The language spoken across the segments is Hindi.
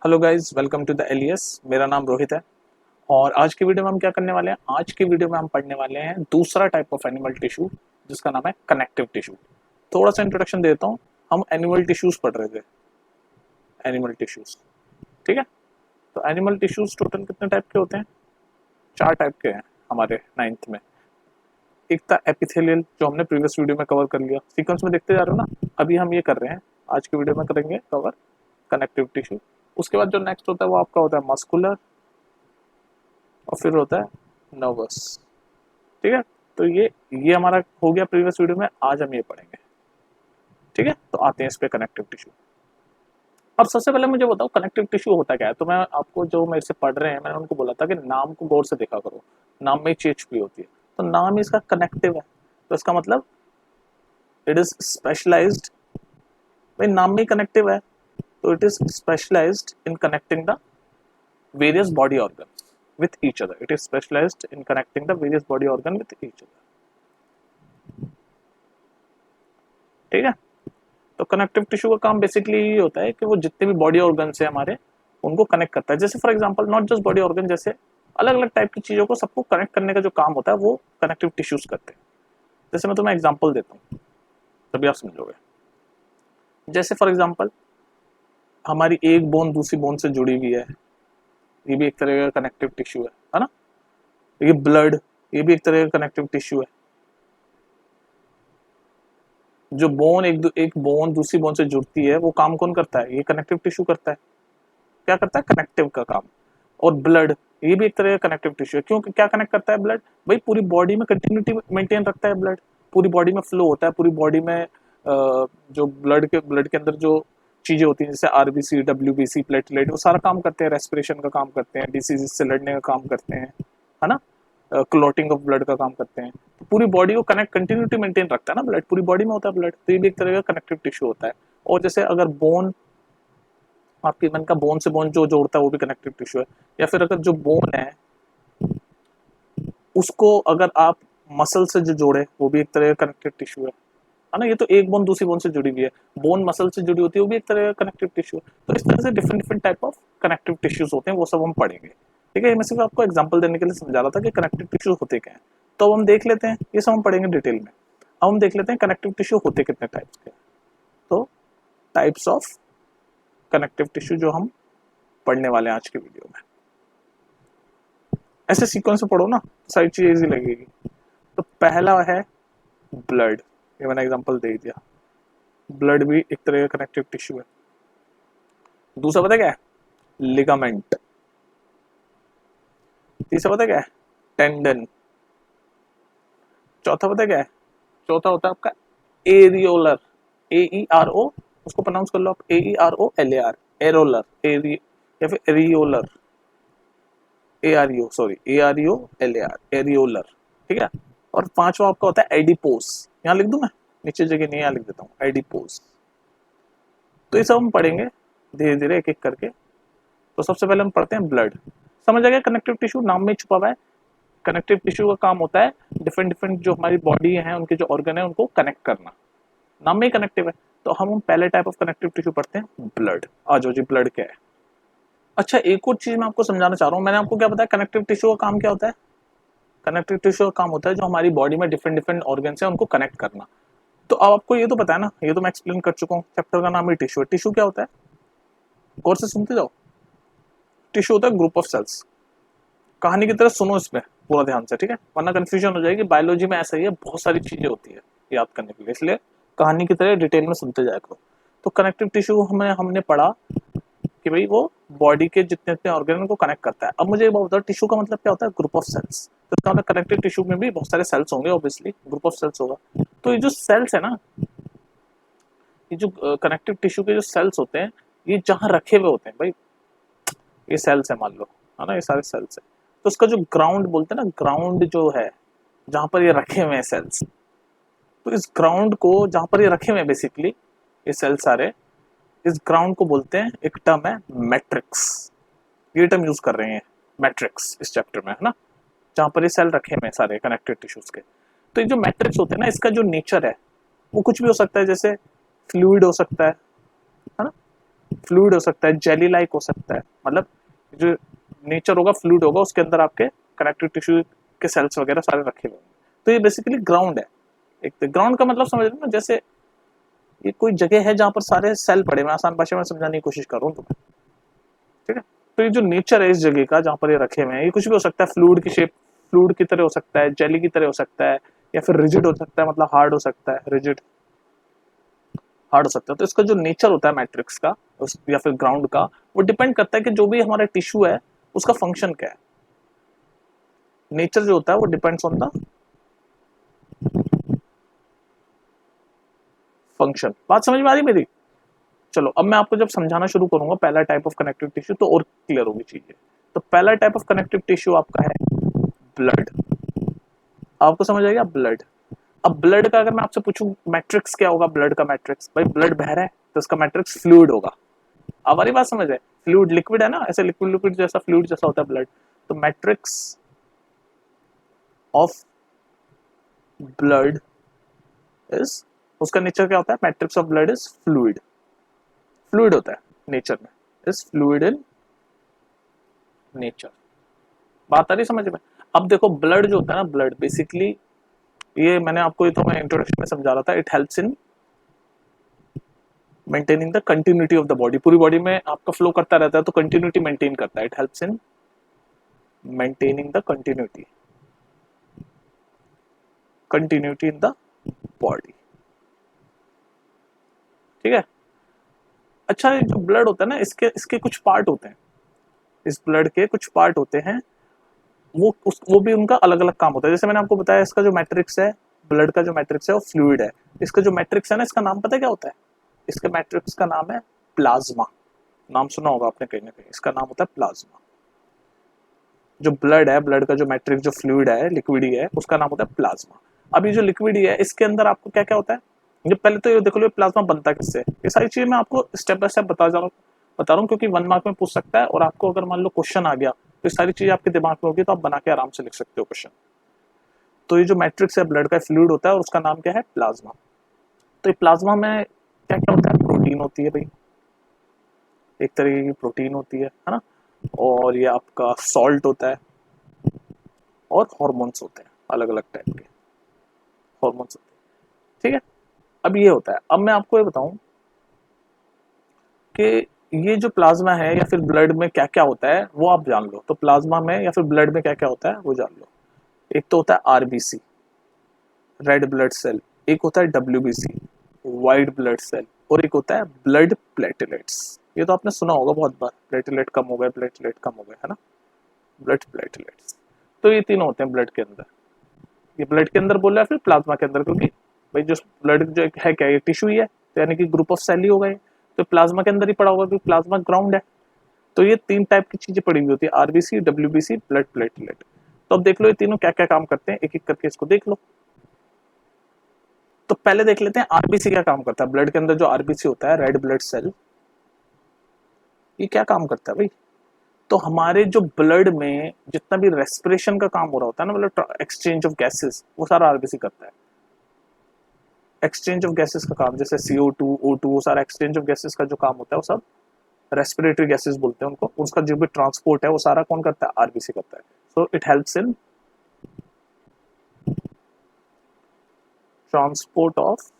Hello guys, welcome to the एलियस। मेरा नाम रोहित है और आज की वीडियो में हम क्या करने वाले हैं। आज की वीडियो में हम पढ़ने वाले हैं दूसरा टाइप ऑफ एनिमल टिश्यू जिसका नाम है कनेक्टिव टिश्यू। थोड़ा सा इंट्रोडक्शन देता हूँ। हम एनिमल टिश्यूज पढ़ रहे थे, एनिमल टिश्यूज, ठीक है। तो एनिमल टिश्यूज टोटल कितने टाइप के होते हैं? 4 टाइप के हैं हमारे 9th में। एक था एपिथेलियल, जो हमने प्रीवियस वीडियो में कवर कर लिया। सीक्वेंस में देखते जा रहे हो ना, अभी हम ये कर रहे हैं, आज की वीडियो में करेंगे कवर कनेक्टिव टिश्यू। उसके बाद जो नेक्स्ट होता है वो आपका होता है मस्कुलर और फिर होता है नर्वस, ठीक है। तो ये हमारा हो गया प्रीवियस वीडियो में, आज हम ये पढ़ेंगे, ठीक है। तो आते हैं इस पे कनेक्टिव टिश्यू। अब सबसे पहले मुझे बताओ कनेक्टिव टिश्यू होता क्या है। तो मैं आपको, जो मेरे से पढ़ रहे हैं, मैंने उनको बोला था कि नाम को गौर से देखा करो, नाम में चीज होती है। तो नाम इसका कनेक्टिव है, तो इसका मतलब इट इज स्पेशलाइज्ड। भाई नाम में कनेक्टिव है तो it is specialised in connecting the various body organs with each other. It is specialized in connecting the various body organ with each other. ठीक है। तो कनेक्टिव टिश्यू का काम बेसिकली ये होता है कि वो जितने भी बॉडी ऑर्गन है हमारे, उनको कनेक्ट करता है। जैसे for example not just body organ, जैसे अलग अलग टाइप की चीजों को सबको कनेक्ट करने का जो काम होता है वो कनेक्टिव टिश्यूज करते हैं। जैसे मैं तुम्हें एग्जांपल देता हूँ, तभी आप समझोगे। जैसे फॉर एग्जांपल हमारी एक बोन दूसरी बोन से जुड़ी हुई है, ये भी एक तरह का कनेक्टिव टिश्यू है ना। ये ब्लड, ये भी एक तरह का कनेक्टिव टिश्यू है। जो बोन एक बोन दूसरी बोन से जुड़ती है, वो काम कौन करता है? ये कनेक्टिव टिश्यू करता है। क्या करता है? कनेक्टिव का काम। और ब्लड, ये भी एक तरह का कनेक्टिव टिश्यू है। क्यों? क्या कनेक्ट करता है ब्लड? भाई पूरी बॉडी में कंटिन्यूटी मेंटेन रखता है ब्लड, पूरी बॉडी में फ्लो होता है, पूरी बॉडी में जो ब्लड के अंदर जो चीजें होती हैं, जैसे आरबीसी, डब्ल्यूबीसी, प्लेटलेट, वो सारा काम करते हैं, रेस्पिरेशन का काम करते हैं, डिसीज से लड़ने का काम करते हैं, है ना। क्लॉटिंग ऑफ ब्लड का काम करते हैं। तो पूरी बॉडी को कनेक्ट, कंटिन्यूटी मेंटेन रखता है ना ब्लड, पूरी बॉडी में होता है ब्लड। तो ये भी एक तरह का कनेक्टिव टिश्यू होता है। और जैसे अगर बोन, आपके मन का बोन से बोन जो जोड़ता है वो भी कनेक्टिव टिश्यू है। या फिर अगर जो बोन है उसको अगर आप मसल से जो जोड़े, वो भी एक तरह का कनेक्टिव टिश्यू है ना। ये तो एक बोन दूसरी बोन से जुड़ी हुई है, बोन मसल से जुड़ी होती है, वो भी एक तरह का कनेक्टिव टिश्यू है। तो इस तरह से different different type of connective tissues होते हैं, वो सब हम पढ़ेंगे, ठीक है। मैं सिर्फ आपको एग्जांपल देने के लिए समझा रहा था कि कनेक्टिव टिश्यू होते क्या हैं। तो अब हम देख लेते हैं, ये सब हम पढ़ेंगे डिटेल में। अब हम देख लेते हैं कनेक्टिव टिश्यू होते कितने टाइप्स के। तो टाइप्स ऑफ कनेक्टिव टिश्यू जो हम पढ़ने वाले हैं आज की वीडियो में, ऐसे सीक्वेंस से पढ़ो ना, सारी चीज इजी लगेगी। तो पहला है ब्लड, ये मैंने एग्जांपल दे दिया। ब्लड भी एक तरह का कनेक्टिव टिश्यू है। दूसरा पता क्या है? लिगामेंट। तीसरा पता क्या है? टेंडन। चौथा पता क्या है? चौथा होता है आपका एरियोलर, AERO, उसको प्रोनाउंस कर लो आप, AEROLAR, एरोलर, एरी, या फिर areolar, AREO, sorry, AREOLAR, areolar, ठीक है। और पांचवा आपका होता है एडिपोस। यहाँ लिख दूं मैं? नीचे जगह नहीं, यहाँ लिख देता हूँ, एडिपोस। तो ये सब हम पढ़ेंगे धीरे धीरे एक एक करके। तो सबसे पहले हम पढ़ते हैं ब्लड। समझ आ गया? कनेक्टिव टिश्यू नाम में छुपा हुआ है। कनेक्टिव टिश्यू का काम होता है डिफरेंट डिफरेंट जो हमारी बॉडी है, उनके जो ऑर्गन है, उनको कनेक्ट करना। नाम में ही कनेक्टिव है। तो हम पहले टाइप ऑफ कनेक्टिव टिश्यू पढ़ते हैं, ब्लड। आ जाओ जी, ब्लड क्या है। अच्छा, एक और चीज मैं आपको समझाना चाह रहा हूँ। मैंने आपको क्या बताया कनेक्टिव टिश्यू का काम क्या होता है? कनेक्टिव टिश्यू का काम होता है जो हमारी बॉडी में डिफरेंट डिफरेंट ऑर्गन है उनको कनेक्ट करना। तो अब आपको ये तो पता है ना, ये तो मैं एक्सप्लेन कर चुका हूँ, चैप्टर का नाम ही टिश्यू है। टिश्यू क्या होता है? गौर से सुनते जाओ। टिश्यू होता है ग्रुप ऑफ सेल्स। कहानी की तरह सुनो इसमें पूरा ध्यान से, ठीक है, वरना कंफ्यूजन हो जाएगी। बायोलॉजी में ऐसा ही है, बहुत सारी चीजें होती है याद करने के लिए, इसलिए कहानी की तरह डिटेल में सुनते जाया करो। तो कनेक्टिव टिश्यू हमें हमने पढ़ा कि भाई वो बॉडी के जितने जितने ऑर्गन को कनेक्ट करता है। अब मुझे एक बात बताओ, टिश्यू का मतलब क्या होता है? Group of cells. तो इसका मतलब कनेक्टिव टिश्यू में भी बहुत सारे सेल्स होंगे, ऑब्वियसली ग्रुप ऑफ सेल्स होगा। तो ये जो सेल्स है ना, ये जो कनेक्टिव टिश्यू के जो सेल्स होते हैं, ये जहां रखे हुए होते हैं, भाई ये सेल्स है मान लो, है ना, ये सारे सेल्स है। तो उसका जो ग्राउंड बोलते हैं ना, ग्राउंड जो है जहां पर ये रखे हुए हैं सेल्स, तो इस ग्राउंड को जहां पर ये रखे हुए हैं बेसिकली ये सेल्स सारे, इस ग्राउंड को बोलते हैं, एक टर्म है मैट्रिक्स। ये टर्म यूज कर रहे हैं मैट्रिक्स इस चैप्टर में, है ना, जहां पर ये सेल रखे हुए हैं सारे कनेक्टिव टिश्यूज के। तो ये जो मैट्रिक्स होते हैं ना, इसका जो नेचर है वो कुछ भी हो सकता है। जैसे फ्लूइड हो सकता है ना, फ्लूइड हो सकता है, जेली लाइक हो सकता है, मतलब जो नेचर होगा फ्लूइड होगा, उसके अंदर आपके कनेक्टिव टिश्यू के सेल्स वगैरह सारे रखे हुए हैं। तो ये बेसिकली ग्राउंड है। एक तो ग्राउंड का मतलब समझ रहे हो ना, जैसे ये कोई जगह है जहां पर सारे सेल पड़े, मैं आसान भाषा में समझाने की कोशिश कर रहा हूँ तुम्हें, ठीक है। तो ये जो नेचर है इस जगह का जहां पर ये रखे हुए हैं, ये कुछ भी हो सकता है, फ्लूइड की शेप, फ्लूइड की तरह हो सकता है, जेली की तरह हो सकता है, या फिर रिजिड हो सकता है, मतलब हार्ड हो सकता है, रिजिड हार्ड हो सकता है। तो इसका जो नेचर होता है मैट्रिक्स का या फिर ग्राउंड का, वो डिपेंड करता है कि जो भी हमारा टिश्यू है उसका फंक्शन क्या है। नेचर जो होता है वो डिपेंड्स ऑन द फंक्शन। बात समझ में आ रही मेरी? चलो अब मैं आपको जब समझाना शुरू करूंगा पहला टाइप ऑफ कनेक्टिव टिश्यू, तो और क्लियर होगी चीजें। तो पहला टाइप ऑफ कनेक्टिव टिश्यू आपका है ब्लड। आपको समझ आएगा ब्लड। अब ब्लड का अगर मैं आपसे पूछूं मैट्रिक्स क्या होगा, ब्लड का मैट्रिक्स, भाई ब्लड बह रहा है तो उसका मैट्रिक्स फ्लूइड होगा। अब हमारी बात समझ है, फ्लूइड लिक्विड है ना, ऐसे लिक्विड लिक्विड जैसा फ्लूइड जैसा होता है ब्लड। तो मैट्रिक्स ऑफ ब्लड इज, उसका नेचर क्या होता है, matrix of blood is fluid. Fluid होता है नेचर में, इज फ्लूइड इन नेचर। बात आ रही समझ में? अब देखो ब्लड जो होता है ना, ब्लड बेसिकली, ये मैंने आपको, ये तो मैं इंट्रोडक्शन में समझा रहा था, it helps in maintaining the continuity of the body. पूरी बॉडी में आपका फ्लो करता रहता है तो कंटिन्यूटी मेंटेन करता है। It helps in maintaining the continuity in the body, ठीक है। अच्छा ये जो ब्लड होता है ना, इसके इसके कुछ पार्ट होते हैं, इस ब्लड के कुछ पार्ट होते हैं, वो भी उनका अलग अलग काम होता है। जैसे मैंने आपको बताया इसका जो मैट्रिक्स है, ब्लड का जो मैट्रिक्स है वो फ्लूइड है। इसका जो मैट्रिक्स है ना, इसका नाम पता है क्या होता है? इसके मैट्रिक्स का नाम है प्लाज्मा। नाम सुना होगा आपने कहीं ना कहीं, इसका नाम होता है प्लाज्मा। जो ब्लड है, ब्लड का जो मैट्रिक्स, जो फ्लूइड है, लिक्विड ही है, उसका नाम होता है प्लाज्मा। अब ये जो लिक्विड ही है, इसके अंदर आपको क्या क्या होता है, ये पहले तो ये देखो लो प्लाज्मा बनता किससे। ये सारी चीजें मैं आपको स्टेप बाय स्टेप बता रहा हूँ क्योंकि 1 मार्क में पूछ सकता है, और आपको अगर मान लो क्वेश्चन आ गया तो ये सारी चीजें आपके दिमाग में होगी, तो आप बना के आराम से लिख सकते हो क्वेश्चन। तो ये जो मैट्रिक्स है ब्लड का फ्लूइड होता है और उसका नाम क्या है, प्लाज्मा। तो ये प्लाज्मा में क्या क्या होता है, प्रोटीन होती है भाई, एक तरीके की प्रोटीन होती है ना, और ये आपका सॉल्ट होता है, और हॉर्मोन्स होते हैं, अलग अलग टाइप के हॉर्मोन्स होते हैं, ठीक है। अब ये होता है, अब मैं आपको ये बताऊं कि ये जो प्लाज्मा है या फिर ब्लड में क्या क्या होता है वो आप जान लो। तो प्लाज्मा में या फिर ब्लड में क्या क्या होता है वो जान लो। एक तो होता है आरबीसी, रेड ब्लड सेल, एक होता है डब्ल्यूबीसी, व्हाइट ब्लड सेल, और एक होता है ब्लड प्लेटलेट्स। ये तो आपने सुना होगा बहुत बार, प्लेटलेट कम हो गए, प्लेटलेट कम हो गए, है ना, ब्लड प्लेटलेट्स। तो ये तीनों होते हैं ब्लड के अंदर। ये ब्लड के अंदर बोल रहा है फिर प्लाज्मा के अंदर, क्योंकि भाई जो ब्लड जो है क्या, ये टिश्यू ही है, तो यानी कि ग्रुप ऑफ सेल ही हो गए, तो प्लाज्मा के अंदर ही पड़ा होगा क्योंकि प्लाज्मा ग्राउंड है। तो ये 3 टाइप की चीजें पड़ी हुई होती है, आरबीसी, डब्ल्यूबीसी, ब्लड प्लेटलेट। तो अब देख लो ये तीनों क्या क्या काम करते हैं, एक एक करके इसको देख लो। तो पहले देख लेते हैं आरबीसी क्या काम करता है। ब्लड के अंदर जो आरबीसी होता है, रेड ब्लड सेल, ये क्या काम करता है भाई? तो हमारे जो ब्लड में जितना भी रेस्पिरेशन का काम हो रहा होता है ना, मतलब एक्सचेंज ऑफ गैसेस, वो सारा आरबीसी करता है। एक्सचेंज ऑफ गैसेस का काम, जैसे CO2, O2, वो सारा एक्सचेंज ऑफ गैसेस का जो काम होता है वो सब रेस्पिरेटरी गैसेस बोलते हैं उनको, उसका जो भी ट्रांसपोर्ट है वो सारा कौन करता है, आरबीसी करता है। So it helps in transport of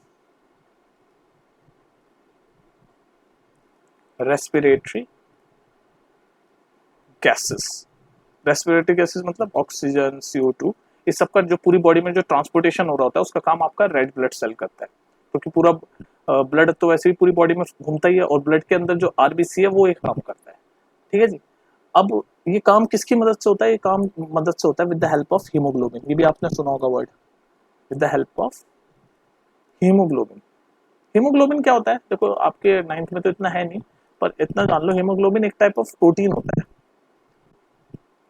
respiratory gases. Respiratory gases मतलब ऑक्सीजन, CO2, इस सब का जो पूरी बॉडी में जो ट्रांसपोर्टेशन हो रहा होता है उसका काम आपका रेड ब्लड सेल करता है, क्योंकि पूरा ब्लड तो वैसे भी पूरी बॉडी में घूमता ही है, और ब्लड के अंदर जो आरबीसी है वो एक काम करता है, ठीक है जी। अब ये काम किसकी मदद से होता है, ये काम मदद से होता है with the help of haemoglobin. ये भी आपने सुना होगा word, with the help of haemoglobin. Haemoglobin क्या होता है, देखो आपके 9th में तो इतना है नहीं, पर इतना जान लो, हीमोग्लोबिन एक टाइप ऑफ प्रोटीन होता है,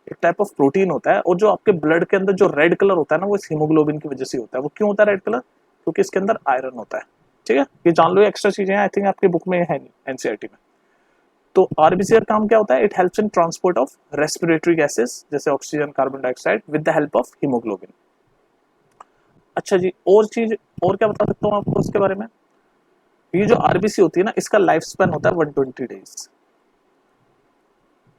एक टाइप ऑफ प्रोटीन होता है। और जो आपके ब्लड के अंदर जो रेड कलर होता है ना, वो इस हीमोग्लोबिन की वजह से होता है। वो क्यों होता है रेड कलर, क्योंकि इसके अंदर आयरन होता है, ठीक है। ये जान लो, एक्स्ट्रा चीजें आई थिंक आपकी बुक में है नहीं, एनसीईआरटी में। तो आरबीसी का काम क्या होता है, it helps in transport of respiratory gases जैसे oxygen, carbon dioxide, with the help of haemoglobin. अच्छा जी, और चीज और क्या बता सकता हूँ आपको इसके बारे में। ये जो आरबीसी होती है ना, इसका लाइफ स्पैन होता है 120 डेज।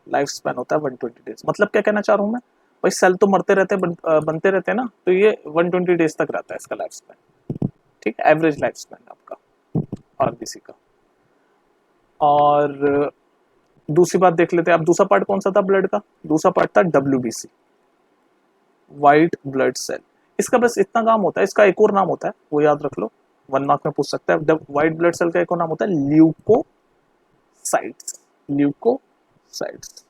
लाइफ स्पैन होता है 120 डेज। मतलब क्या कहना चाह रहा हूँ मैं, भाई सेल तो मरते रहते बनते रहते हैं ना, तो ये 120 डेज तक रहता है इसका लाइफ स्पैन। ठीक है, एवरेज लाइफ स्पैन आपका आरबीसी का। और दूसरी बात देख लेते हैं, अब दूसरा पार्ट कौन सा था ब्लड का, दूसरा पार्ट था डब्ल्यूबीसी, व्हाइट ब्लड सेल। इसका बस इतना काम होता है, इसका एक और नाम होता है, वो याद रख लो, 1 मार्क में पूछ सकता है। व्हाइट ब्लड सेल का एक और नाम होता है ल्यूकोसाइट्स। ल्यूकोसाइट्स,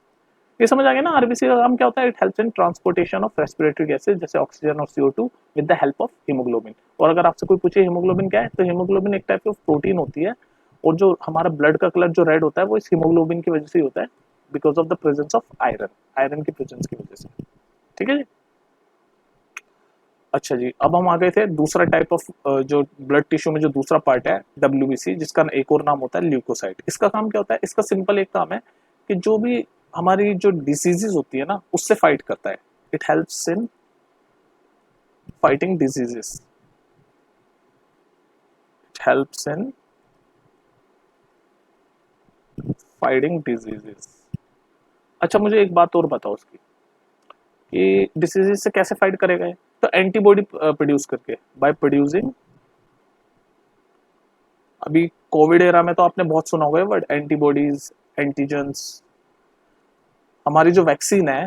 ये समझ आ गया ना। आरबीसी का काम क्या होता है, it helps in transportation of respiratory gases जैसे ऑक्सीजन और CO2 with the help of haemoglobin. और अगर आपसे कोई पूछे हीमोग्लोबिन क्या है, तो हीमोग्लोबिन एक टाइप ऑफ प्रोटीन होती है, और जो हमारा ब्लड का कलर जो रेड होता है वो इस हीमोग्लोबिन की वजह से ही होता है, because of the presence of iron, iron की प्रेजेंस की वजह से। ठीक है जी। अच्छा जी, अब हम आ गए थे दूसरा टाइप ऑफ जो ब्लड टिश्यू में जो दूसरा पार्ट है डब्ल्यूबीसी, जिसका एक और नाम होता है ल्यूकोसाइट। इसका काम क्या होता है, इसका सिंपल एक काम है कि जो भी हमारी जो डिसीजेज होती है ना, उससे फाइट करता है। It helps in fighting diseases, it helps in fighting diseases. अच्छा, मुझे एक बात और बताओ उसकी, कि डिसीजेज से कैसे फाइट करेगा ये? तो एंटीबॉडी प्रोड्यूस करके, बाय प्रोड्यूसिंग। अभी कोविड एरा में तो आपने बहुत सुना होगा वर्ड एंटीबॉडीज, एंटीजेंस। हमारी जो वैक्सीन है,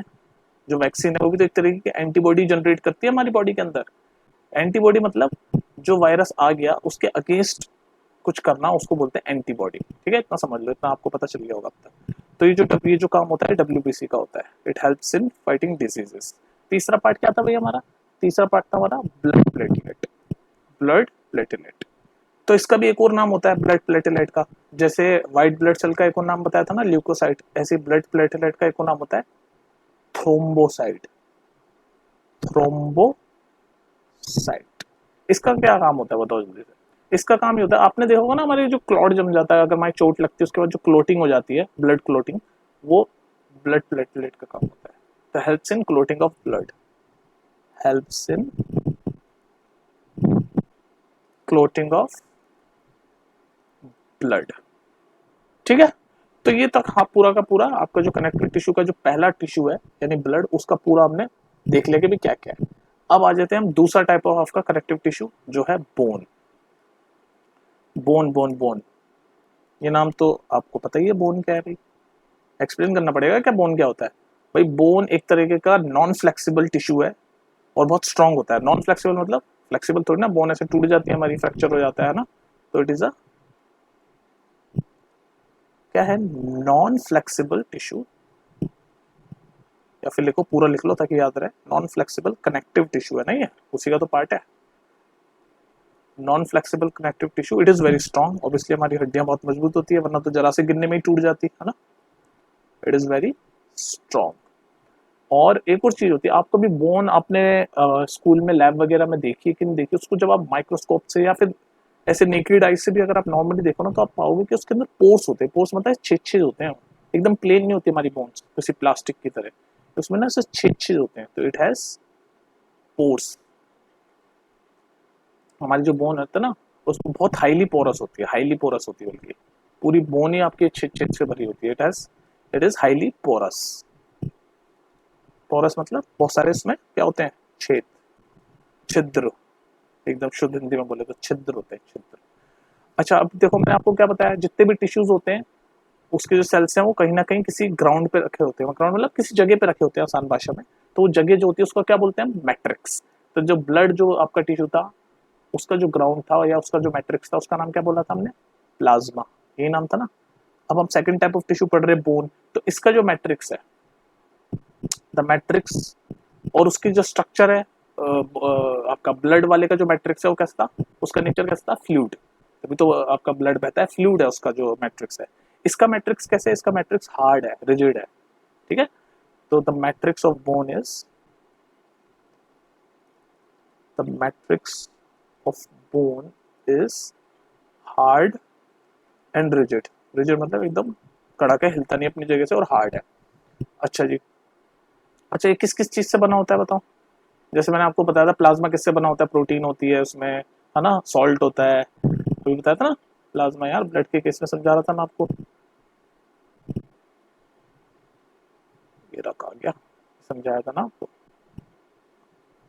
वो भी तो एक तरीके की एंटीबॉडी जनरेट करती है हमारी बॉडी के अंदर। एंटीबॉडी मतलब जो वायरस आ गया उसके अगेंस्ट कुछ करना, उसको बोलते हैं एंटीबॉडी। ठीक है, इतना समझ लो, इतना आपको पता चल गया होगा अब तक। तो ये जो काम होता है डब्ल्यूबीसी का होता है, it helps in fighting diseases. तीसरा पार्ट क्या था भाई हमारा, तीसरा पार्ट था हमारा ब्लड प्लेटलेट। ब्लड प्लेटलेट, तो इसका भी एक और नाम होता है ब्लड प्लेटलेट का। जैसे व्हाइट ब्लड सेल का एक और नाम बताया था ना ल्यूकोसाइट, ऐसे ब्लड प्लेटलेट का एक और नाम होता है थ्रोम्बोसाइट। थ्रोम्बोसाइट, इसका क्या काम होता है बताओ जल्दी से। इसका काम ये होता है, आपने देखा होगा ना हमारे जो क्लॉट जम जाता है, अगर हमारी चोट लगती है उसके बाद जो क्लोटिंग हो जाती है, ब्लड क्लोटिंग, वो ब्लड प्लेटलेट का काम होता है। तो helps in clotting of blood, helps in clotting of blood. ठीक है, तो ये तक हाँ पूरा का पूरा आपका जो कनेक्टिव टिश्यू का जो पहला टिश्यू है यानी ब्लड, उसका पूरा हमने देख लिया कि भी क्या क्या है। अब आ जाते हैं हम दूसरा टाइप ऑफ आपका कनेक्टिव टिश्यू, जो है बोन। बोन, ये नाम तो आपको पता ही है, बोन क्या है भाई, एक्सप्लेन करना पड़ेगा क्या बोन क्या होता है। भाई बोन एक तरीके का नॉन फ्लेक्सिबल टिश्यू है और बहुत स्ट्रांग होता है। नॉन फ्लेक्सिबल मतलब फ्लेक्सिबल थोड़ी ना, बोन ऐसे टूट जाती है हमारी, फ्रैक्चर हो जाता है ना, तो इट इज अ क्या है, नॉन फ्लेक्सिबल टिश्यू, या फिर लिखो पूरा लिख लो ताकि याद रहे, नॉन फ्लेक्सिबल कनेक्टिव टिश्यू है, नहीं है उसी का तो पार्ट है non flexible connective tissue. It is very strong, obviously हमारी हड्डियां बहुत मजबूत होती है, वरना तो जरा से गिरने में ही टूट जाती है ना। It is very strong. और एक और चीज होती है, आपको भी बोन आपने स्कूल में लैब वगैरह में देखी है कि नहीं देखी, उसको जब आप माइक्रोस्कोप से या फिर ऐसे नेकेड आई से भी अगर आप नॉर्मली देखो ना, तो आप पाओगे कि उसके अंदर पोर्स होते हैं। पोर्स मतलब छेद छेद होते हैं, एकदम प्लेन नहीं होती हमारी बोन्स किसी प्लास्टिक की तरह, उसमें ना ऐसे छेद छेद होते हैं, तो इट हैज पोर्स। हमारी जो बोन होता है ना, उसको बहुत हाईली पोरस होती है, हाईली पोरस होती है, बल्कि पूरी बोन ही आपकी छेद छेद से भरी होती है। It is highly porous. Porous मतलब बहुत सारे इसमें क्या होते हैं, छेद, छिद्र, एकदम शुद्ध हिंदी में बोले तो छिद्र होते हैं, छिद्र। अच्छा, अब देखो मैंने आपको क्या बताया, जितने भी टिश्यूज होते हैं उसके जो सेल्स हैं वो कहीं ना कहीं किसी ग्राउंड पे रखे होते हैं, ग्राउंड मतलब किसी जगह पे रखे होते हैं आसान भाषा में। तो वो जगह जो होती है उसका क्या बोलते हैं, मैट्रिक्स। तो जो ब्लड जो आपका टिश्यू था, उसका जो ग्राउंड था या उसका जो मैट्रिक्स था, उसका नाम क्या बोला था हमने, प्लाज्मा, यही नाम था ना। अब हम सेकंड टाइप ऑफ टिश्यू पढ़ रहे हैं बोन, तो इसका जो मैट्रिक्स है, द मैट्रिक्स, और उसकी जो स्ट्रक्चर है, आपका ब्लड वाले का जो मैट्रिक्स है वो कैसा था, उसका नेचर कैसा था, फ्लूइड। तभी तो आपका ब्लड बहता है, फ्लूइड है उसका जो मैट्रिक्स है। इसका मैट्रिक्स कैसे है, इसका मैट्रिक्स हार्ड है, रिजिड है। ठीक है, तो the matrix of bone is, the matrix of bone is hard and rigid. Rigid मतलब एकदम कड़ा के, हिलता नहीं अपनी जगह से, और हार्ड है। अच्छा जी, अच्छा ये किस किस चीज से बना होता है बताओ। जैसे मैंने आपको बताया था प्लाज्मा किससे बना होता है, प्रोटीन होती है उसमें, है ना, सॉल्ट होता है, तो बताया था ना। प्लाज्मा यार ब्लड के केस में समझा रहा था मैं आपको, ये रखा गया, समझाया था ना आपको।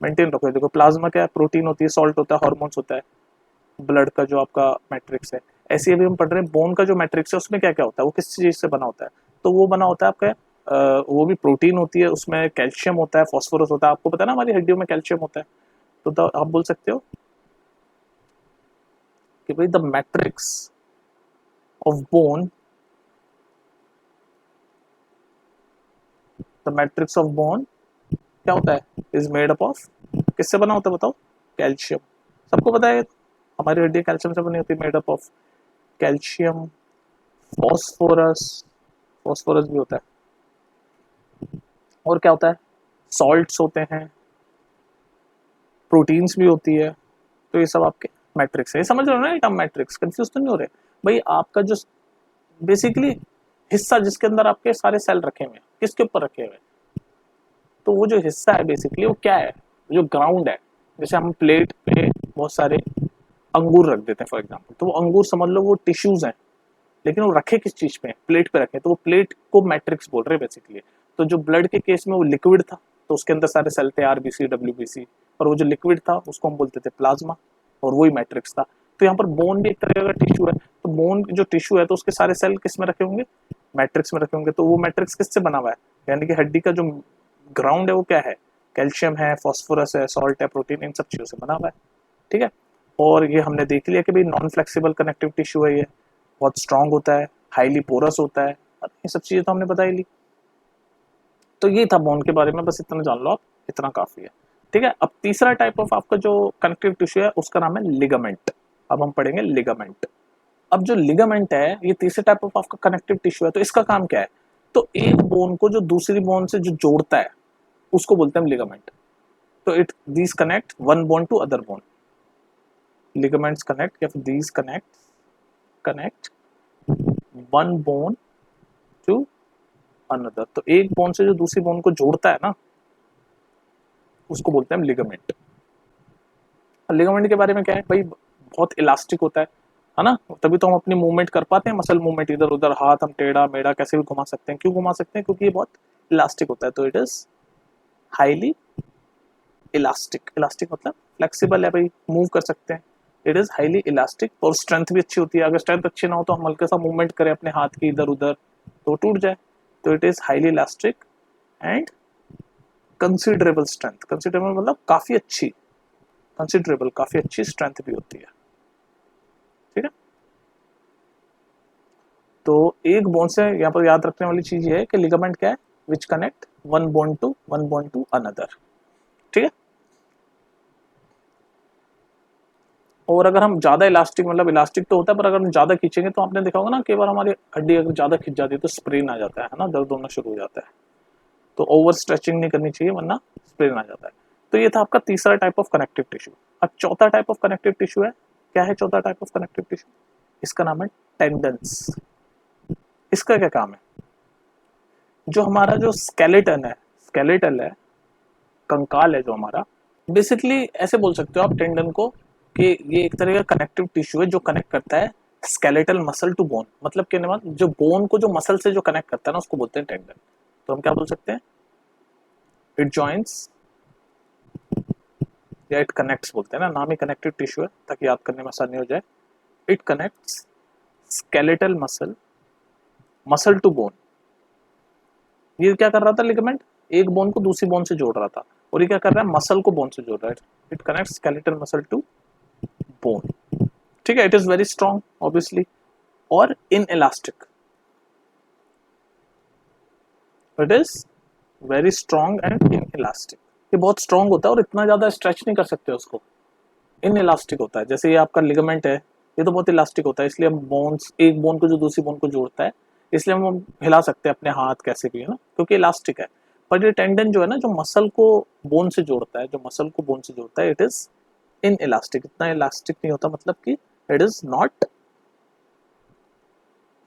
मेंटेन रखो, देखो प्लाज्मा क्या है, प्रोटीन होती है, सॉल्ट होता है, हार्मोन्स होता है, ब्लड का जो आपका मैट्रिक्स है। ऐसे अभी हम पढ़ रहे हैं बोन का जो मैट्रिक्स है उसमें क्या क्या होता है, वो किस चीज से बना होता है, तो वो बना होता है आपका वो भी प्रोटीन होती है, उसमें कैल्शियम होता है, फास्फोरस होता है, आपको पता है ना हमारी हड्डियों में कैल्शियम होता है। तो आप बोल सकते हो कि भाई the matrix of bone, the matrix of bone क्या होता है, इज मेड अप ऑफ, किससे बना होता है बताओ, कैल्शियम। सबको पता है हमारी हड्डी कैल्शियम से बनी होती है, made up of calcium, phosphorus, phosphorus भी होता है, और क्या होता है, सॉल्ट्स होते हैं, प्रोटीन्स भी होती है। तो ये सब आपके मैट्रिक्स है, ये समझ रहे हो ना, टर्म मैट्रिक्स, कंफ्यूज तो नहीं हो रहे भाई। आपका जो बेसिकली हिस्सा जिसके अंदर आपके सारे सेल रखे हुए हैं, किसके ऊपर रखे हुए हैं, तो वो जो हिस्सा है बेसिकली वो क्या है, जो ग्राउंड है। जैसे हम प्लेट पे बहुत सारे अंगूर रख देते हैं फॉर एग्जांपल, तो वो अंगूर समझ लो वो टिश्यूज हैं, लेकिन वो रखे किस चीज पे, प्लेट पे रखे, तो वो प्लेट को मैट्रिक्स बोल रहे हैं बेसिकली। तो जो ब्लड के केस में वो लिक्विड था, तो उसके अंदर सारे सेल थे, आरबीसी डब्ल्यूबीसी, और वो जो लिक्विड था उसको हम बोलते थे प्लाज्मा, और वही मैट्रिक्स था। तो यहाँ पर बोन भी एक तरह का टिश्यू है, तो बोन जो टिश्यू है तो उसके सारे सेल किस में रखे होंगे, मैट्रिक्स में रखे होंगे। तो वो मैट्रिक्स किससे बना हुआ है, यानी कि हड्डी का जो ग्राउंड है वो क्या है, कैल्शियम है, फॉस्फोरस है, सॉल्ट है, प्रोटीन, इन सब चीजों से बना हुआ है। ठीक है, और ये हमने देख लिया कि भाई नॉन फ्लेक्सिबल कनेक्टिव टिश्यू है, ये बहुत स्ट्रांग होता है, हाईली पोरस होता है, ये सब चीजें तो हमने बता ही ली। तो ये था बोन के बारे में, बस इतना जान लो आप, इतना काफी है। ठीक है, अब तीसरा टाइप ऑफ आपका जो कनेक्टिव टिश्यू है उसका नाम है लिगामेंट। अब हम पढ़ेंगे लिगामेंट। अब जो लिगामेंट है ये तीसरे टाइप ऑफ आपका कनेक्टिव टिश्यू है, तो इसका काम क्या है, तो एक बोन को जो दूसरी बोन से जो जोड़ता है उसको बोलते हैं लिगामेंट। तो it these connect one bone to other bone, ligaments connect, या फिर these connect one bone to another. तो एक बोन से जो दूसरी बोन को जोड़ता है ना उसको बोलते हैं लिगामेंट। लिगामेंट के बारे में क्या है भाई, बहुत इलास्टिक होता है ना, तभी तो हम अपनी मूवमेंट कर पाते हैं, मसल मूवमेंट, इधर उधर हाथ हम टेढ़ा मेढ़ा कैसे भी घुमा सकते हैं। क्यों घुमा सकते हैं, क्योंकि ये बहुत इलास्टिक होता है। तो it is highly elastic, elastic मतलब फ्लेक्सिबल है भाई, मूव कर सकते हैं। इट इज हाईली इलास्टिक, और स्ट्रेंथ भी अच्छी होती है। अगर स्ट्रेंथ अच्छी ना हो तो हम हल्का सा मूवमेंट करें अपने हाथ की इधर उधर तो टूट जाए। तो it is highly elastic and considerable strength, considerable मतलब काफी अच्छी, कंसिडरेबल काफी अच्छी स्ट्रेंथ भी होती है। ठीक है, तो एक बोन से यहाँ पर याद रखने वाली चीज ये है कि लिगामेंट क्या है, which connect one bone to another. ठीक है, और अगर हम ज्यादा इलास्टिक, मतलब इलास्टिक तो होता है पर अगर हम ज्यादा खींचेंगे तो आपने देखा होगा ना, कई बार हमारी हड्डी अगर ज्यादा खिंच जाती है तो स्प्रेन आ जाता है ना, दर्द होना शुरू हो जाता है। तो ओवर स्ट्रेचिंग नहीं करनी चाहिए वरना स्प्रेन आ जाता है। तो ये था आपका तीसरा टाइप ऑफ कनेक्टिव टिश्यू। अब चौथा टाइप ऑफ कनेक्टिव टिश्यू है, क्या है चौथा टाइप ऑफ कनेक्टिव टिश्यू, इसका नाम है टेंडन्स। इसका क्या काम है, जो हमारा जो स्केलेटन है, स्केलेटल है, कंकाल है जो हमारा, बेसिकली ऐसे बोल सकते हो आप टेंडन को कि ये एक तरह का कनेक्टिव टिश्यू है जो कनेक्ट करता है स्केलेटल मसल टू बोन। मतलब कहने वाला जो बोन को जो मसल से जो कनेक्ट करता है ना उसको बोलते हैं टेंडन। तो हम क्या बोल सकते हैं, इट जॉइंट्स या इट कनेक्ट्स बोलते हैं ना, नाम ही कनेक्टिव टिश्यू है ताकि याद करने में आसानी हो जाए। It connects skeletal muscle, muscle to bone. ये क्या कर रहा था लिगामेंट, एक बोन को दूसरी बोन से जोड़ रहा था, और ये क्या कर रहा है, मसल को बोन से जोड़ रहा है। It connects skeletal muscle to bone. ठीक है, it is very strong obviously और inelastic, it is very strong and inelastic. ये बहुत स्ट्रॉन्ग होता है और इतना ज्यादा स्ट्रेच नहीं कर सकते उसको, इन इलास्टिक होता है। जैसे ये आपका लिगामेंट है, ये तो बहुत इलास्टिक होता है, इसलिए हम बोन्स, एक बोन को जो दूसरी बोन को जोड़ता है, इसलिए हम हिला सकते हैं अपने हाथ कैसे भी, है ना, क्योंकि इलास्टिक है। पर ये टेंडन जो है ना, जो मसल को बोन से जोड़ता है, जो मसल को बोन से जोड़ता है, इट इज इन इलास्टिक, इतना इलास्टिक नहीं होता, मतलब कि it is not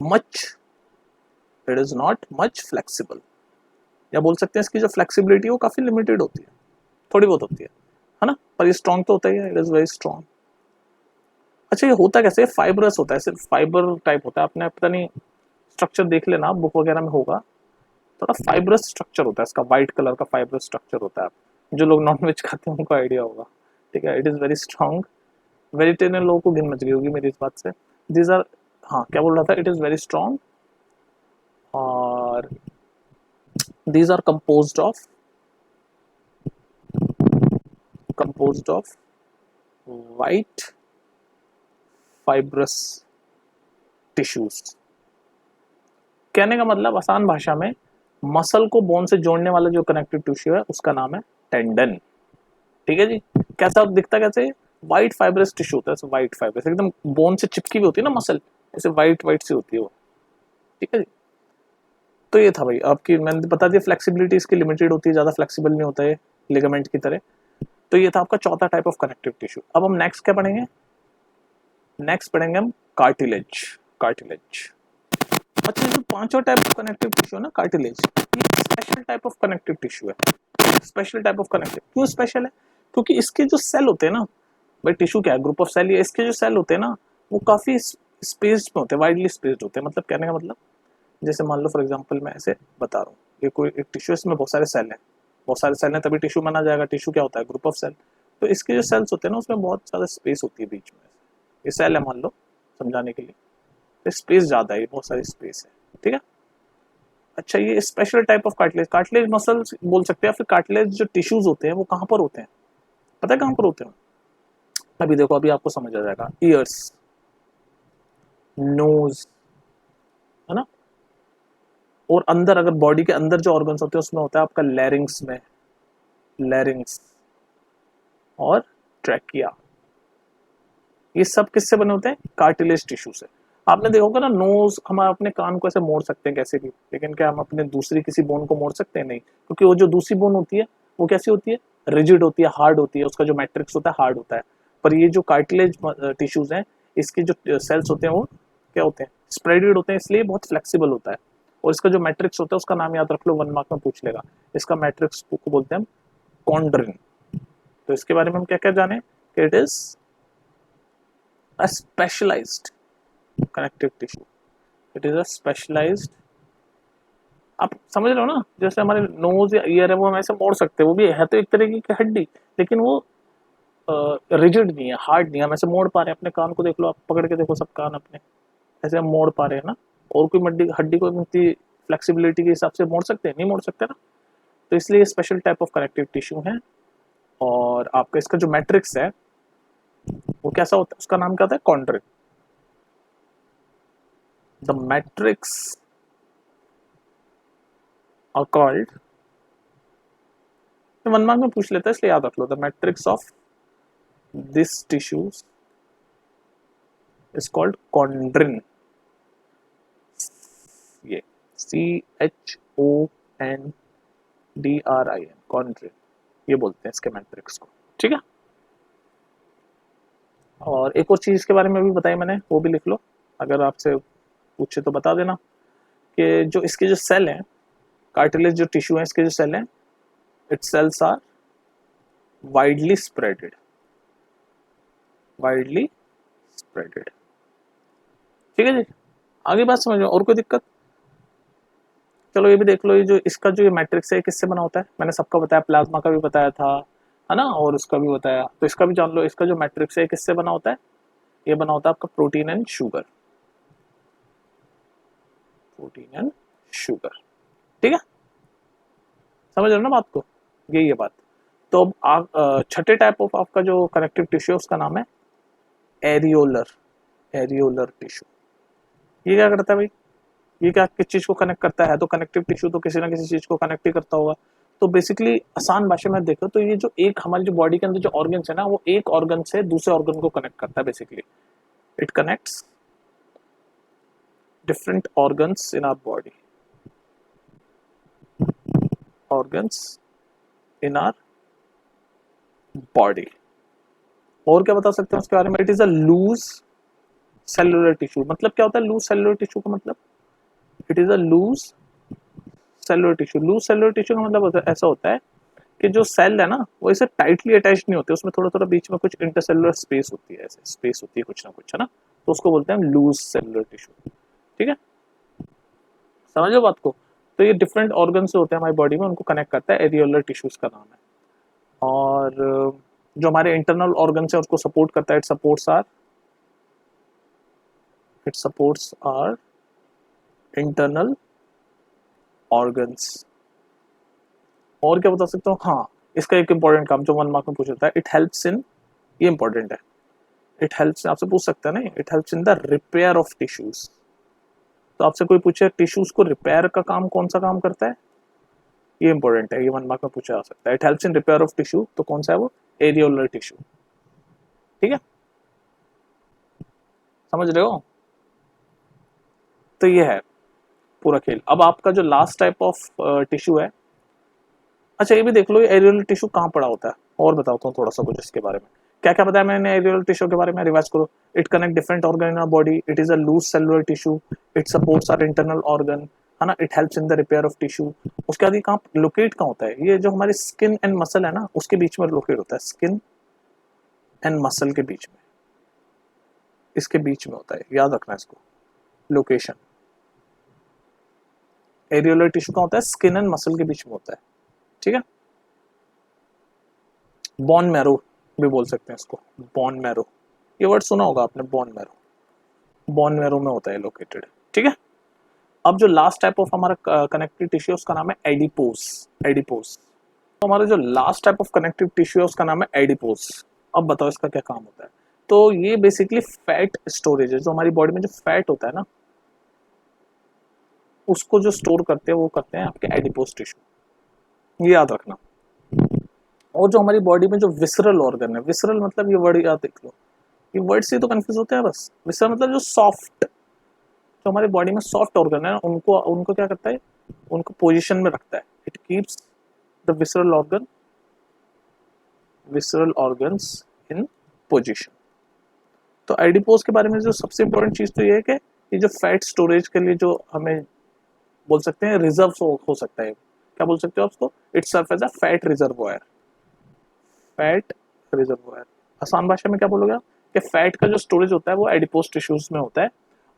much, it is not much flexible, या बोल सकते हैं इसकी जो फ्लेक्सिबिलिटी है वो काफी लिमिटेड होती है, थोड़ी बहुत होती है ना, पर ये स्ट्रॉन्ग तो होता ही है, इट इज वेरी स्ट्रॉन्ग। अच्छा ये होता कैसे, फाइब्रस होता है, सिर्फ फाइबर टाइप होता है, आपने पता नहीं स्ट्रक्चर देख लेना, बुक वगैरह में होगा, थोड़ा फाइब्रस स्ट्रक्चर होता है इसका, व्हाइट कलर का फाइब्रस स्ट्रक्चर होता है, जो लोग नॉनवेज खाते हैं उनको आइडिया होगा, ठीक है। It is very strong, vegetarian लोगों को गिन मच गई होगी मेरी इस बात से। दीज आर, हाँ क्या बोल रहा था, इट इज वेरी स्ट्रॉन्ग, और these are composed of white fibrous tissues। कहने का मतलब आसान भाषा में, मसल को बोन से जोड़ने वाला जो कनेक्टिव टिश्यू है उसका नाम है टेंडन, ठीक है जी। कैसा दिखता कैसे, व्हाइट फाइब्रस टिश्यू होता है, व्हाइट फाइब्रस एकदम बोन से चिपकी हुई होती है ना मसल, ऐसे व्हाइट व्हाइट सी होती है वो, ठीक है जी। तो ये था भाई आपकी, मैंने बता दिया फ्लेक्सिबिलिटी इसकी लिमिटेड होती है, ज्यादा फ्लेक्सिबल नहीं होता है लिगामेंट की तरह। तो ये था आपका चौथा टाइप ऑफ कनेक्टिव टिश्यू। अब हम नेक्स्ट क्या पढ़ेंगे, नेक्स्ट पढ़ेंगे हम कार्टिलेज। कार्टिलेज, अच्छा जो पांचवा टाइप ऑफ कनेक्टिव टिश्यू है ना कार्टिलेज, ये special type of connective tissue है। स्पेशल टाइप ऑफ कनेक्टिव, क्यों स्पेशल है, क्योंकि इसके जो सेल होते हैं ना, भाई टिश्यू क्या है, ग्रुप ऑफ सेल, या इसके जो सेल होते हैं ना वो काफी स्पेस्ड में होते हैं, वाइडली स्पेस्ड होते हैं। मतलब कहने का मतलब, जैसे मान लो फॉर एग्जांपल मैं ऐसे बता रहा हूँ, ये कोई एक टिश्यू, इसमें बहुत सारे सेल हैं, बहुत सारे सेल हैं तभी टिश्यू माना जाएगा। टिश्यू क्या होता है, ग्रुप ऑफ सेल। तो इसके जो सेल्स होते हैं ना उसमें बहुत ज्यादा स्पेस होती है बीच में, ये सेल है मान लो समझाने के लिए, तो स्पेस ज्यादा है, बहुत सारी स्पेस है, ठीक है। अच्छा ये special type of cartilage, cartilage muscles बोल सकते हैं, फिर कार्टिलेज जो टिश्यूज होते हैं वो कहाँ पर होते हैं, पता है कहाँ पर होते हैं, अभी देखो अभी आपको समझ आ जाएगा। ईयर्स, नोज, है ना, और अंदर अगर बॉडी के अंदर जो ऑर्गन्स होते हैं उसमें होता है आपका लैरिंग्स में, लैरिंग्स और ट्रैकिया, ये सब किससे बने होते हैं, कार्टिलेज टिश्यू से। आपने देखा होगा ना, नोज हम अपने कान को ऐसे मोड़ सकते हैं कैसे भी, लेकिन क्या हम अपने दूसरी किसी बोन को मोड़ सकते हैं, नहीं, क्योंकि वो जो दूसरी बोन होती है वो कैसी होती है, रिजिड होती है, हार्ड होती है, उसका जो मैट्रिक्स होता है हार्ड होता है। पर ये जो कार्टिलेज टिश्यूज हैं, इसके जो सेल्स होते हैं वो क्या होते हैं, स्प्रेडेड होते हैं, इसलिए बहुत फ्लेक्सिबल होता है। और इसका जो मैट्रिक्स होता है उसका नाम याद रख लो, 1 मार्क में पूछ लेगा, इसका मैट्रिक्स को बोलते हैं कॉन्ड्रिन। तो इसके बारे में हम क्या क्या जाने, it is a specialised connective tissue, it is a specialised, आप समझ रहे हो ना, जैसे हमारे नोज या ईयर है वो हम ऐसे मोड़ सकते हैं, वो भी है तो एक तरीके की हड्डी, लेकिन वो रिजिड नहीं है, हार्ड नहीं है, हम ऐसे मोड़ पा रहे हैं। अपने कान को देख लो, आप पकड़ के देखो सब कान अपने, ऐसे हम मोड़ पा रहे हैं ना, और कोई हड्डी हड्डी को इतनी फ्लेक्सिबिलिटी के हिसाब से मोड़ सकते हैं, नहीं मोड़ सकते ना। तो इसलिए special type of connective tissue है। और आपका इसका जो मैट्रिक्स है वो कैसा होता है, उसका नाम क्या होता है, chondrin. The matrix are called, 1 mark में पूछ लेता है इसलिए याद रख लो, the matrix of this tissues is called chondrin, ये CHONDRIN, कॉन्ड्रिन, ये बोलते हैं इसके मैट्रिक्स को, ठीक है। और एक और चीज इसके बारे में भी बताई मैंने, वो भी लिख लो, अगर आपसे पूछे तो बता देना, कि जो इसके जो सेल हैं, कार्टिलेज जो टिश्यू है इसके जो सेल हैं, its cells are widely spreaded, widely spreaded, ठीक है जी। आगे बात समझ में, और कोई दिक्कत, चलो ये भी देख लो, ये जो इसका जो ये मैट्रिक्स है किससे बना होता है, मैंने सबका बताया, प्लाज्मा का भी बताया था, है ना, और उसका भी बताया, तो इसका भी जान लो, इसका जो मैट्रिक्स है किससे बना होता है, ये बना होता है आपका protein and sugar, protein and sugar, ठीक है, समझ रहे हो ना बात को, यही है बात। तो अब छठे टाइप ऑफ आपका जो कनेक्टिव टिश्यू है उसका नाम है एरियोलर, एरियोलर टिश्यू। ये क्या करता है भाई, ये क्या किस चीज को कनेक्ट करता है, तो कनेक्टिव टिश्यू तो किसी ना किसी चीज को कनेक्ट ही करता होगा। तो बेसिकली आसान भाषा में देखो तो ये जो एक हमारी जो बॉडी के अंदर जो ऑर्गन्स है ना, वो एक ऑर्गन से दूसरे ऑर्गन को कनेक्ट करता है, basically it connects different organs in our body, organs in our body। और क्या बता सकते हैं उसके बारे में, it is a loose cellular tissue. मतलब क्या होता है लूज सेलुलर टिश्यू का मतलब, it is a loose cellular tissue. Loose cellular tissue का मतलब ऐसा होता है कि जो सेल है ना वो इसे टाइटली अटैच नहीं होते, उसमें थोड़ा थोड़ा बीच में कुछ इंटरसेलुलर स्पेस होती है, ऐसे स्पेस होती है कुछ ना कुछ, है ना, तो उसको बोलते हैं हम लूज सेलुलर टिश्यू। ठीक है, समझो बात को। तो ये डिफरेंट ऑर्गन से होते हैं हमारी बॉडी में, उनको कनेक्ट करता है, एरियोलर टिश्यूज का नाम है। और जो हमारे इंटरनल ऑर्गन है उसको सपोर्ट करता है, it supports our internal organs. और क्या बता सकता हूँ, हाँ इसका एक इंपॉर्टेंट काम जो 1 मार्क में पूछा था, इट हेल्प्स इन, ये इंपॉर्टेंट है, इट हेल्प्स, आपसे पूछ सकता है ना, it helps in the repair of tissues. तो आपसे कोई पूछे टिश्यूज को रिपेयर का काम कौन सा काम करता है, ये इंपॉर्टेंट है, ये 1 मार्क में पूछा जा सकता है। It helps in repair of tissue, तो कौन सा है वो, एरियोलर टिश्यू। ठीक है, समझ रहे हो। तो ये है पूरा खेल। अब आपका जो लास्ट टाइप ऑफ टिश्यू है, अच्छा ये भी देख लो, ये एरियोलर टिश्यू कहाँ पड़ा होता है, और बताता हूँ थोड़ा सा कुछ इसके बारे में। क्या क्या बताया मैंने एरियोलर टिश्यू के बारे में, रिवाइज करो। It connect different organ in our body, it is a loose cellular tissue, it supports our internal organ, है ना, it helps in the repair of tissue. उसके बाद ये कहाँ लोकेट कहाँ होता है, ये जो हमारी स्किन एंड मसल है ना उसके बीच में लोकेट होता है, स्किन एंड मसल के बीच में, इसके बीच में होता है, याद रखना इसको, लोकेशन। एरियोलर टिश्यू कहाँ होता है, स्किन एंड मसल के बीच में होता है। ठीक है, बोन मैरो भी बोल सकते हैं इसको, बोन मैरो, ये वर्ड सुना होगा आपने, बोन मैरो, बोन मैरो में होता है लोकेटेड। ठीक है, अब जो लास्ट टाइप ऑफ हमारा कनेक्टिव टिश्यू है उसका नाम है एडिपोस, एडिपोस। तो हमारा जो last type of connective tissue है उसका नाम है एडिपोस। अब बताओ इसका क्या काम होता है। तो ये बेसिकली फैट स्टोरेज है, जो हमारी बॉडी में जो फैट होता है ना उसको जो स्टोर करते हैं वो करते हैं आपके एडिपोस टिश्यू, ये याद रखना। और जो हमारी बॉडी में जो विसरल ऑर्गन है, विसरल मतलब ये वर्ड याद देख लो, ये वर्ड से तो कंफ्यूज होते हैं बस। विसरल मतलब जो सॉफ्ट, जो हमारी बॉडी में सॉफ्ट ऑर्गन है उनको उनको क्या करता है, उनको पोजीशन में रखता है, it keeps the visceral organs in position. तो एडिपोज के बारे में जो सबसे इंपॉर्टेंट चीज तो ये है कि ये जो फैट स्टोरेज के लिए जो हमें बोल सकते हैं रिजर्व हो सकता है, क्या बोल सकते हो उसको, it serve as a fat reservoir, fat reservoir. आसान भाषा में क्या बोलोगे आप, कि फैट का जो स्टोरेज होता है वो एडिपोज टिश्यूज में होता है।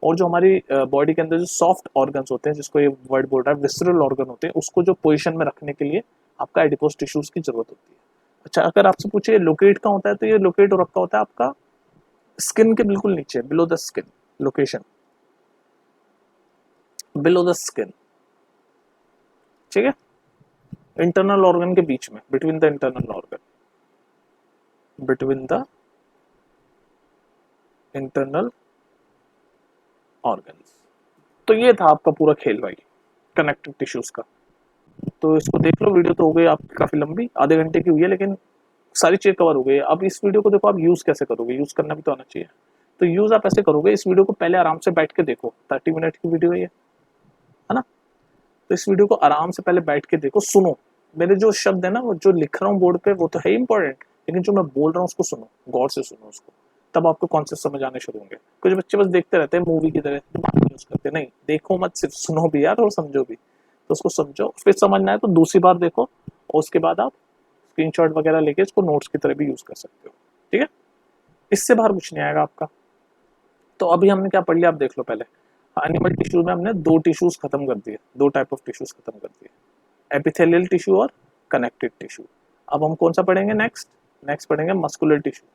और जो हमारी बॉडी के अंदर जो सॉफ्ट ऑर्गन्स होते हैं, जिसको ये वर्ड बोल रहा है विसरल ऑर्गन होते हैं, उसको जो पोजीशन में रखने के लिए आपका एडिपोज टिश्यूज की जरूरत होती है। अच्छा, अगर आपसे पूछे लोकेट कहाँ होता है, तो ये लोकेट हो रखा होता है आपका स्किन के बिल्कुल नीचे, below the skin, location below the skin. ठीक है, इंटरनल ऑर्गन के बीच में, between the internal organ, between the internal organs. तो ये था आपका पूरा खेल भाई कनेक्टिव टिश्यूज का। तो इसको देख लो, वीडियो तो हो गई आपकी काफी लंबी, आधे घंटे की हुई है, लेकिन सारी चीज कवर हो गई। अब इस वीडियो को देखो आप यूज कैसे करोगे, यूज करना भी तो आना चाहिए। तो यूज आप ऐसे करोगे, इस वीडियो को पहले आराम से बैठ के देखो, 30 मिनट की वीडियो है ना। तो इस वीडियो को आराम से पहले बैठ के देखो, सुनो, मेरे जो शब्द है ना वो जो लिख रहा हूँ बोर्ड पे वो तो है इंपॉर्टेंट, लेकिन जो मैं बोल रहा हूँ उसको सुनो, गौर से सुनो उसको, तब आपको कॉन्सेप्ट समझ आने शुरू होंगे। कुछ बच्चे बस देखते रहते हैं मूवी की तरह, दिमाग यूज करते नहीं, देखो मत, सिर्फ सुनो भी यार और समझो भी। तो उसको समझो, फिर समझना है तो दूसरी बार देखो, और उसके बाद आप स्क्रीनशॉट वगैरह लेके इसको नोट्स की तरह भी यूज कर सकते हो। ठीक है, इससे बाहर कुछ नहीं आएगा आपका। तो अभी हमने क्या पढ़ लिया आप देख लो पहले। एनिमल टिश्यूज में हमने 2 टिश्यूज खत्म कर दिए, 2 टाइप ऑफ टिश्यूज खत्म कर दिए, एपिथेलियल टिश्यू और कनेक्टिव टिश्यू। अब हम कौन सा पढ़ेंगे नेक्स्ट, नेक्स्ट पढ़ेंगे मस्कुलर टिश्यू,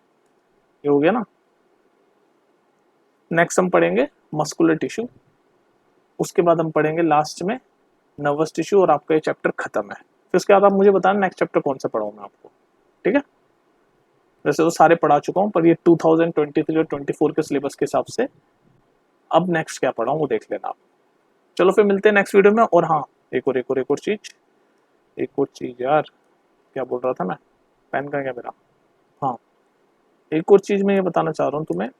ये हो गया ना। नेक्स्ट हम पढ़ेंगे मस्कुलर टिश्यू, उसके बाद हम पढ़ेंगे लास्ट में नर्वस टिश्यू, और आपका ये चैप्टर खत्म है। फिर उसके बाद आप मुझे बताना नेक्स्ट चैप्टर कौन सा पढ़ाऊँ मैं आपको। ठीक है, वैसे तो सारे पढ़ा चुका हूँ, पर ये 2023 और 24 के सिलेबस के हिसाब से अब नेक्स्ट क्या पढ़ाऊँ वो देख लेना आप। चलो फिर मिलते हैं नेक्स्ट वीडियो में। और हाँ, एक और चीज यार, क्या बोल रहा था मैं, पेन का क्या मेरा, हाँ एक और चीज मैं ये बताना चाह रहा हूँ तुम्हें,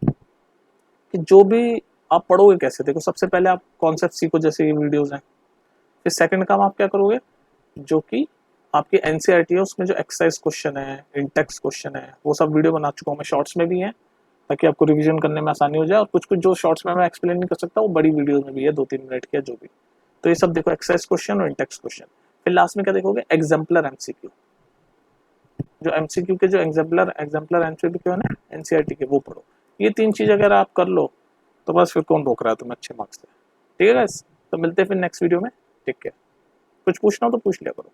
कि जो भी आप पढ़ोगे कैसे, देखो सबसे पहले आप कॉन्सेप्ट सीखो, जैसे ये वीडियोस हैं। फिर सेकंड काम आप क्या करोगे, जो कि आपकी एनसीईआरटी है उसमें जो एक्सरसाइज क्वेश्चन है, इंटेक्स क्वेश्चन है, वो सब वीडियो बना चुका हूँ मैं, शॉर्ट्स में भी है, ताकि आपको रिवीजन करने में आसानी हो जाए। और कुछ कुछ जो शॉर्ट्स में मैं एक्सप्लेन नहीं कर सकता वो बड़ी वीडियो में भी है, 2-3 मिनट की, जो भी। तो ये सब देखो, एक्सरसाइज क्वेश्चन और इंटेक्स क्वेश्चन। फिर लास्ट में क्या देखोगे, एग्जाम्पलर एमसीक्यू। जो एमसीक्यू के जो एग्जाम्पलर एमसीक्यू है ना एनसीईआरटी के, वो पढ़ो। ये 3 चीज अगर आप कर लो तो बस फिर कौन रोक रहा है तुम्हें अच्छे मार्क्स से। ठीक है गाइस, तो मिलते हैं फिर नेक्स्ट वीडियो में। Take care. कुछ पूछना हो तो पूछ लिया करो।